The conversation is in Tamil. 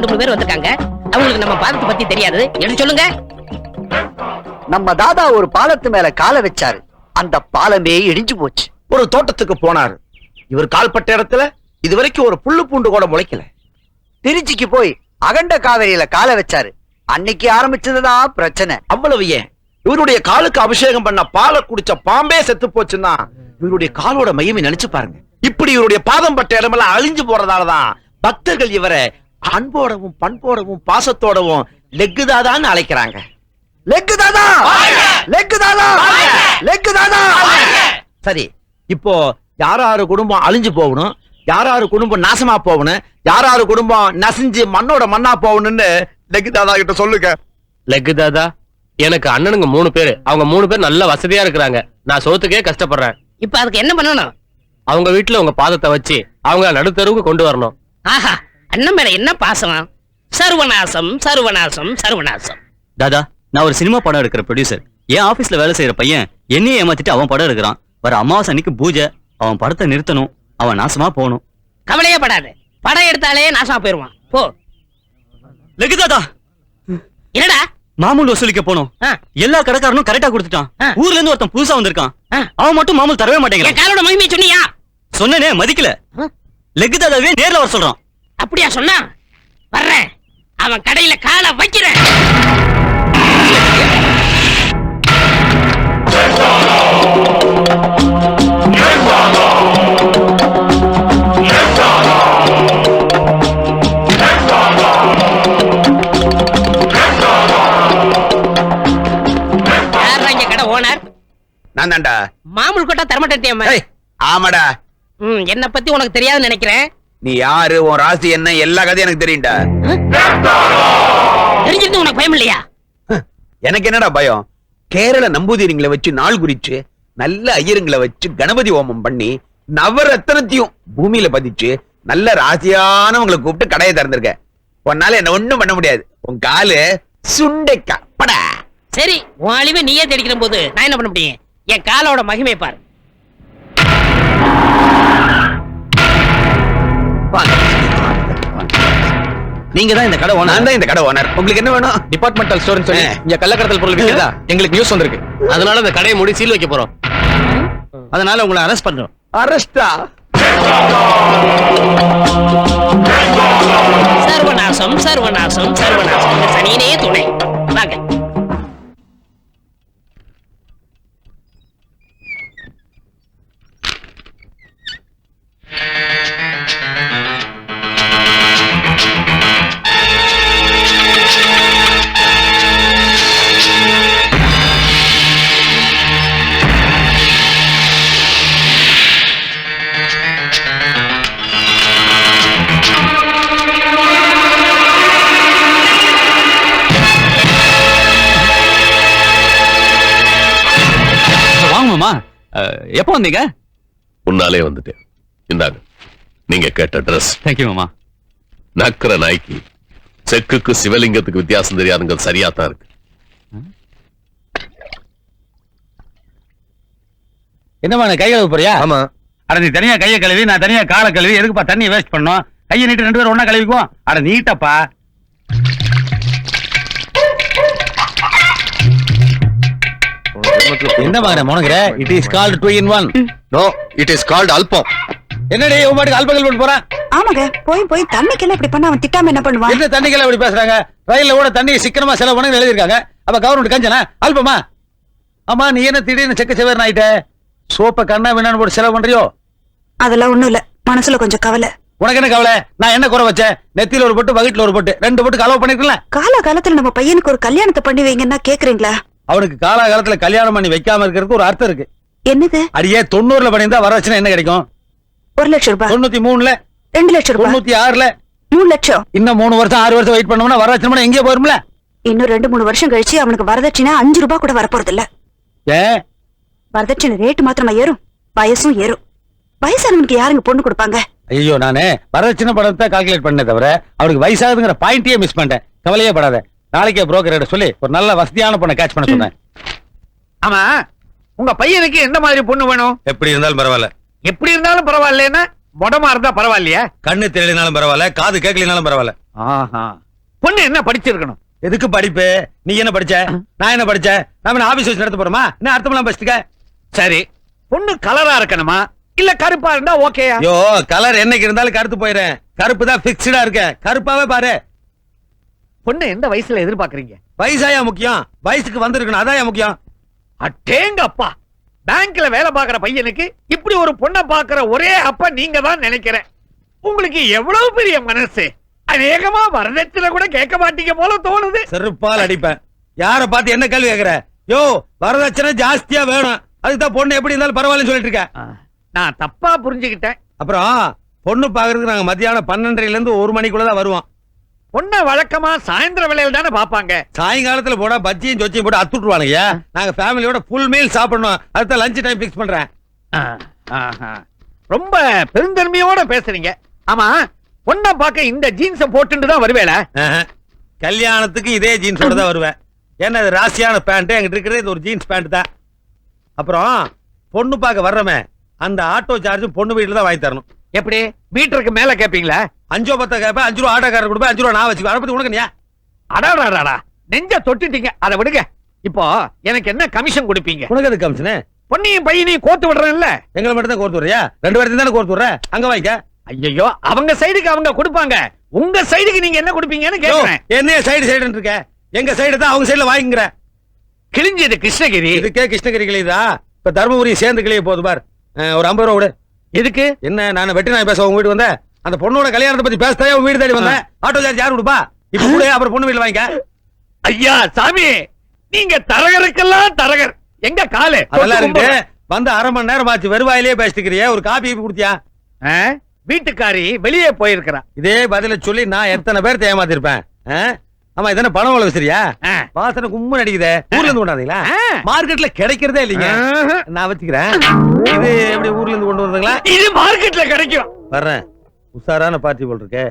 2 3 பேர் வந்திருக்காங்க. அவங்களுக்கு நம்ம பாலத்தை பத்தி தெரியாது. எடுத்து சொல்லுங்க. நம்ம தாதா ஒரு பாலத்து மேல காலை வச்சாரு. அந்த பாலமே இடிஞ்சு போச்சு. ஒரு தோட்டத்துக்கு போனாரு. இவர் கால்பட்ட இடத்துல இதுவரைக்கும் ஒரு புல்லு பூண்டு கூட முளைக்கல. திருச்சிக்கு போய் அகண்ட காவிரியில காலை வச்சாரு. அன்னைக்கு ஆரம்பிச்சதுதான் பிரச்சனை. அவ்வளவு ஏன், இவருடைய காலுக்கு அபிஷேகம் பண்ண பாலை குடிச்ச பாம்பே செத்து போச்சுன்னா இவருடைய காலோட மையமே நினைச்சு பாருங்க. இப்படி இவருடைய பாதம் பட்ட இடமெல்லாம் அழிஞ்சு போறதாலதான் பக்தர்கள் இவரை அன்போடவும் பண்போடவும் பாசத்தோடவும் லெக்கு தாதான்னு அழைக்கிறாங்க. லெக்கு தாதா, லெக்கு தாதா, லெக்கு தாதா. சரி, இப்போ யாராரு குடும்பம் அழிஞ்சு போகணும், யாராரு குடும்பம் நாசமா போகணும், யாராரு குடும்பம் நசிஞ்சு மண்ணோட மண்ணா போகணும்னு லெக்கு தாதா கிட்ட சொல்லுங்க. லெக்கு தாதா, எனக்கு அண்ணனுங்க 3 பேரு. அவங்க 3 பேர் நல்ல வசதியா இருக்கிறாங்க. நான் சோத்துக்கே கஷ்டப்படுறேன். இப்ப அதுக்கு என்ன பண்ணணும்? அவங்க வீட்டுல உங்க பாதத்தை வச்சு அவங்க நடுத்தருவுக்கு கொண்டு வரணும். ஆஹா, அண்ணன் மேல என்ன பாசம்! சர்வநாசம் சர்வநாசம் சர்வநாசம். தாதா, நான் ஒரு சினிமா படம் எடுக்கிற ப்ரொடியூசர். என் ஆபீஸ்ல வேலை செய்யற பையன் என்னையே ஏமாத்திட்டு அவன் படம் எடுக்கிறான். வர அமாவாசை அன்னைக்கு பூஜை. அவன் படத்தை நிறுத்தணும். அவன் நாசமா போகணும். கவலையே படாது. படம் எடுத்தாலே நாசமா போயிருவான். போ. லெக்கு தாதா, என்னடா? மாமூல் வசூலிக்க போனோம். எல்லா கடைக்காரனும் கரெக்டா கொடுத்துட்டான். ஊர்ல இருந்து ஒருத்தன் புதுசா வந்திருக்கான். அவன் மட்டும் மாமூல் தரவே மாட்டேங்கிறான். என் காலோட மகிமையை சொன்னியா? சொன்னனே, மதிக்கல. லெக்கு தாதாவே நேர்ல வர சொல்றான். அப்படியா சொன்னா? வர்றேன். அவன் கடையில காலை வைக்கிறேன். நான் தான்டா. மாமூல் கொட்டா தரமாட்டேன். ஆமாடா. என்ன பத்தி உனக்கு தெரியாதுன்னு நினைக்கிறேன். நீ யாரு, உன் ராசி என்ன, எல்லா கதையும் எனக்கு தெரியும்டா. தெரிஞ்சிருந்து உனக்கு பயம் இல்லையா? எனக்கு என்னடா பயம்? கேரள நம்பூதிரிங்களை வச்சு நாள் குறிச்சு, நல்ல ஐயருங்களை வச்சு கணபதி ஹோமம் பண்ணி நவரத்னத்தையும் பூமியில பதிச்சு நல்ல ராசியானவங்களை கூப்பிட்டு கடையை திறந்திருக்க. உன்னால என்ன ஒண்ணும் பண்ண முடியாது. உன் காலு சுண்டைக்கா படா. சரி, உன் அழிவை நீயே தேடிக்கிற போது நான் என்ன பண்ண முடியும்? என் காலோட மகிமை பாரு. நீங்க தான் இந்த கடை ஓனர். நான் தான் இந்த கடை ஓனர். உங்களுக்கு என்ன வேணும்? டிபார்ட்மெண்டல் ஸ்டோர்னு சொல்லி இங்க கள்ளக்கடத்தல் பொருள் விக்கிறதா எங்களுக்கு நியூஸ் வந்திருக்கு. அதனால இந்த கடையை மூடி சீல் வைக்க போறோம். அதனால உங்களை அரெஸ்ட் பண்றோம். அரெஸ்டா? சர்வநாசம் சர்வநாசம் சர்வநாசம். சனியனே துணை. வாங்க. எப்போ வந்தீங்க? முன்னாலே வந்துட்டேன். இந்தாங்க நீங்க கேட்ட ட்ரெஸ். தேங்க்யூ மாமா. நக்கர நாய்க்கு செக்குக்கு சிவலிங்கத்துக்கு வித்தியாசம் தெரியாதுங்க. சரியா தான் இருக்கு. என்னமா கை கழுவ போறியா? ஆமா. அட நீ தனியா கையை கழுவி, நான் தனியா காலை கழுவி, எதுக்குப்பா தண்ணியை வேஸ்ட் பண்ணோம்? கையை நீட்டு 2 பேரும் ஒண்ணா கழுவிக்குவோம். அட நீட்டப்பா. என்ன மாதிரி முனங்குற? It is called 2 in 1. No, it is called album. என்னடி உன் பாட்டுக்கு அல்பகல் பண்ண போறான்? ஆமாங்க, போய் போய் தண்ணிக்கெல்லாம் இப்படி பண்ணா அவன் திட்டாம என்ன பண்ணுவான்? என்ன தண்ணிக்கெல்லாம் இப்படி பேசுறாங்க? ரயில்ல கூட தண்ணி சிக்கனமா செலவு பண்ணி எழுதி இருக்காங்க. அப்ப கவர்மெண்ட் கஞ்சனா அல்பமா? ஆமா, நீ என்ன திடீர்னு செக்க செவேர்னு ஆயிட்ட? சோப்ப கண்ணா வேணான்னு போட்டு செலவு பண்றியோ? அதெல்லாம் ஒண்ணும் இல்ல, மனசுல கொஞ்சம் கவலை. உனக்கு என்ன கவலை? நான் என்ன குறை வச்சேன்? நெத்தியில ஒரு பொட்டு, வகிட்டுல ஒரு பொட்டு, 2 பொட்டு கலவு பண்ணிருக்கலாம். காலகாலத்துல நம்ம பையனுக்கு ஒரு கல்யாணத்தை பண்ணி வைங்கன்னா கேக்குறீங்களா? அவனுக்கு காலகாலத்துல கல்யாணம் பண்ணி வைக்காம இருக்கிறதுக்கு ஒரு அர்த்தம் இருக்கு. என்னது? அடியே 90ல பண்ணியிருந்தா வரவச்சுனா என்ன கிடைக்கும்? 1 லட்சம் ரூபாய். 93ல 2 லட்சம் ரூபாய். 96ல 3 லட்சம். இன்னும் 3 வருஷம் 6 வருஷம் வெயிட் பண்ணோம்னா வரவச்சுனா எங்கே போயிரும்ல? இன்னும் 2-3 வருஷம் கழிச்சு அவனுக்கு வரதட்சணை 5 ரூபாய் கூட வரப்போறது இல்ல. ஏன்? வரதட்சணை ரேட் மாத்திரமா ஏறும், வயசும் ஏறும். வயசானவனுக்கு யாருங்க பொண்ணு கொடுப்பாங்க? ஐயோ, நானே வரதட்சணை படத்தை கால்குலேட் பண்ணே தவிர அவனுக்கு வயசாகுதுங்கிற பாயிண்டே மிஸ் பண்ணிட்டேன். கவலையே படாத. நாளைக்கே புரோக்கர்கிட்ட சொல்லி ஒரு நல்ல வசதியான பொண்ணை கேட்ச் பண்ண சொன்னேன். ஆமா, உங்க பையனுக்கு எந்த மாதிரி பொண்ணு வேணும்? எப்படி இருந்தாலும் பரவாயில்ல. எப்படி இருந்தாலும் பரவாயில்லைன்னா மொடமா இருந்தா பரவாயில்லையா? கண்ணு தெரியலனாலும் பரவாயில்ல, காது கேட்கலனாலும் பரவாயில்ல. ஆஹா. பொண்ணு என்ன படிச்சிருக்கணும்? எதுக்கு படிப்பு? நீ என்ன படிச்ச? நான் என்ன படிச்சேன்? நாம ஆபீஸ் வச்சு நடத்த போறோமா? என்ன அர்த்தமெல்லாம் படிச்சுக்க? சரி, பொண்ணு கலரா இருக்கணுமா இல்ல கருப்பா இருந்தா ஓகேயா? ஐயோ, கலர் என்னைக்கு இருந்தாலும் கருத்து போயிடுறேன். கருப்பு தான் பிக்ஸ்டா இருக்க. கருப்பாவே பாரு. பொண்ணு எந்த வயசுல எதிர்பார்க்கறீங்க? வயசாயா முக்கியம்? வயசுக்கு வந்திருக்கணும், அதான் முக்கியம். அட்டேங்க அப்பா, பேங்க்ல வேலை பார்க்கிற பையனுக்கு இப்படி ஒரு பொண்ணை பார்க்கிற ஒரே அப்பா நீங்க தான் நினைக்கிறேன். உங்களுக்கு எவ்வளவு பெரிய மனசு! அநேகமா வரதட்சணை கூட கேட்க மாட்டீங்க போல தோணுது. செருப்பால் அடிப்பேன். யார பார்த்து என்ன கேள்வி கேக்குற? யோ, வரதட்சணை ஜாஸ்தியா வேணும், அதுக்குதான் பொண்ணு எப்படி இருந்தாலும் பரவாயில்லன்னு சொல்லிட்டு இருக்கேன். நான் தப்பா புரிஞ்சுக்கிட்டேன். அப்புறம் பொண்ணு பாக்குறதுக்கு நாங்க மத்தியானம் 12:30 இருந்து 1 மணிக்குள்ளதான் வருவோம். பொண்ணை வழக்கமா சாயந்தர வேலையில தானே பாப்பாங்க. சாயங்காலத்துல போனா பஜ்ஜியும் சொச்சியும் போட்டு அத்துட்டுருவானுங்க. நாங்க ஃபேமிலியோட ஃபுல் மீல் சாப்பிடணும், அதுதான் லஞ்ச் டைம் பிக்ஸ் பண்றேன். ரொம்ப பெருந்தன்மையோட பேசுறீங்க. ஆமா, பொண்ணை பார்க்க இந்த ஜீன்ஸ போட்டுட்டு தான் வருவேல? கல்யாணத்துக்கு இதே ஜீன்ஸோட தான் வருவேன். ஏன்னா இது ராசியான பேண்ட், எங்கிட்ட இருக்கிறது இது ஒரு ஜீன்ஸ் பேண்ட் தான். அப்புறம் பொண்ணு பார்க்க வர்றமே அந்த ஆட்டோ சார்ஜ் பொண்ணு வீட்டுல தான் வாங்கி தரணும். எப்படி மீட்டருக்கு மேல கேப்பீங்களா? 5 10 கேப்பேன். 5 ரூபா ஆட்டோக்காரர் கொடுப்பேன், 5 ரூபா நான் வச்சுக்குவேன். அதை பத்தி உனக்கு அடாடாடா, நெஞ்ச தொட்டுட்டீங்க. அதை விடுங்க. இப்போ எனக்கு என்ன கமிஷன் கொடுப்பீங்க? உனக்கு அது கமிஷனு? பொண்ணையும் பையனையும் கோர்த்து விடுறேன்ல. எங்களை மட்டும் தான் கோர்த்து விடுறியா? 2 பேர்த்தையும் தானே கோர்த்து விடுற. அங்க வாங்கிக்க. ஐயோ, அவங்க சைடுக்கு அவங்க கொடுப்பாங்க, உங்க சைடுக்கு நீங்க என்ன கொடுப்பீங்கன்னு கேக்குறேன். என்ன சைடு இருக்க? எங்க சைடு தான் அவங்க சைடுல வாங்கிக்கிற. கிழிஞ்சது கிருஷ்ணகிரி. இதுக்கே கிருஷ்ணகிரி கிளியுதா? இப்ப தர்மபுரி சேர்ந்து கிளிய போகுது பார். ஒரு 50 ரூபா விடு. எதுக்கு? என்ன நான் வெட்டி நாய் பேச உங்க வீட்டு வந்தேன்? அந்த பொண்ணோட கல்யாணத்தை பத்தி பேசத்தான் உங்க வீடு தேடி வந்தேன். ஆட்டோ சார்ஜ் யாரு கொடுப்பா? இப்ப கூட அப்புறம் பொண்ணு வீட்டுல வாங்கிக்க. ஐயா சாமி, நீங்க தரகருக்கெல்லாம் தரகர். எங்க காலு? அதெல்லாம் இருக்கு. வந்து 1/2 மணி நேரம் ஆச்சு, வெறுவாயிலே பேசிக்கிறிய. ஒரு காபி குடுத்தியா? வீட்டுக்காரி வெளியே போயிருக்கிறா. இதே பதில சொல்லி நான் எத்தனை பேர் ஏமாத்திருப்பேன். ஆமா, இதென்ன பணம் வள வச்சிருக்கியா? வாசனை கும்மன் அடிக்குதே. ஊர்ல இருந்து கொண்டாந்தீங்களா? மார்க்கெட்ல கிடைக்கிறதே இல்லைங்க. நான் வச்சுக்கிறேன். இது எப்படி ஊர்ல இருந்து கொண்டு வந்தீங்களா? இது மார்க்கெட்ல கிடைக்கும். வர்றேன். உஷாரான பார்ட்டி போல் இருக்கு.